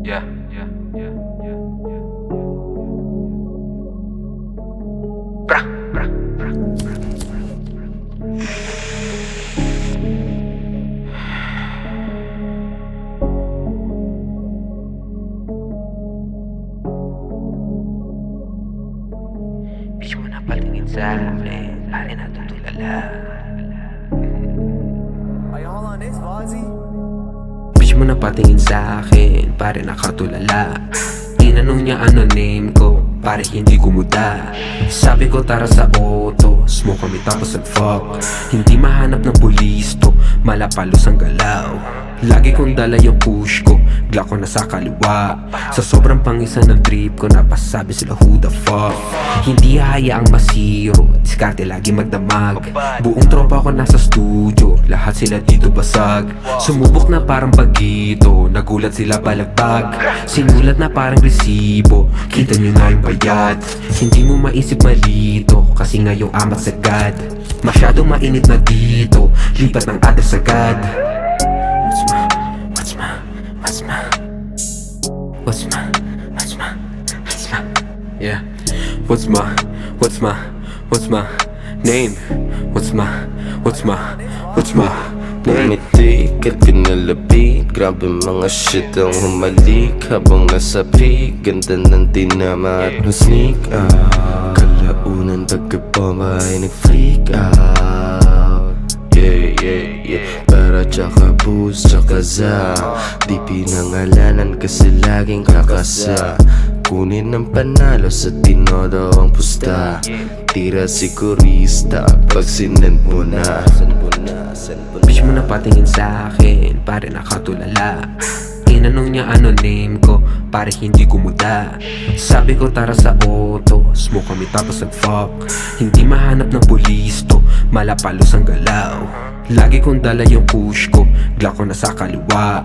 Yeah. Bra, bra, bra, bra. Di mo na patingin sa akin, pare natutulala. Hold on, this Vozzy. Bitch mo na patingin sa akin, pare nakatulala. Tinanong niya ano name ko, pare hindi kumuda. Sabi ko tara sa auto, smoke kami tapos nag-fuck. Hindi mahanap ng pulis to, malapalos ang galaw. Lagi kong dala yung push ko, Glock ko na sa kaliwa. Sa sobrang pangisa ng trip ko, napasabi sila who the fuck. Hindi hayaang masiro, diskarte lagi magdamag. Buong tropa ko nasa studio, lahat sila dito basag. Sumubok na parang bagito, nagulat sila balagbag. Sinulat na parang resibo, kita nyo na yung bayad. Hindi mo maisip malito, kasi ngayong amat sagad. Masyadong mainit na dito, lipat ng others agad. Yeah. What's my name? What's my name? Pumitik at pinalapit, grabe mga shit ang humalik. Habang nasa peak, ganda ng tinama at sneak out. Kalaunan taga-bomba ay nag-freak out. Yeah. Para tsaka boost tsaka za, di pinangalanan kasi laging kakasa. Kunin ng panalo sa tinodo ang pusta. Tira sigurista pag sinend mo na. Bitch mo na patingin sa akin, pare nakatulala. Tinanong niya ano name ko, pare hindi kumuda. Sabi ko tara sa auto, smoke kami tapos nag-fuck. Hindi mahanap ng pulis to, malapalos ang galaw. Lagi kong dala yung push ko, Glock ko na sa kaliwa.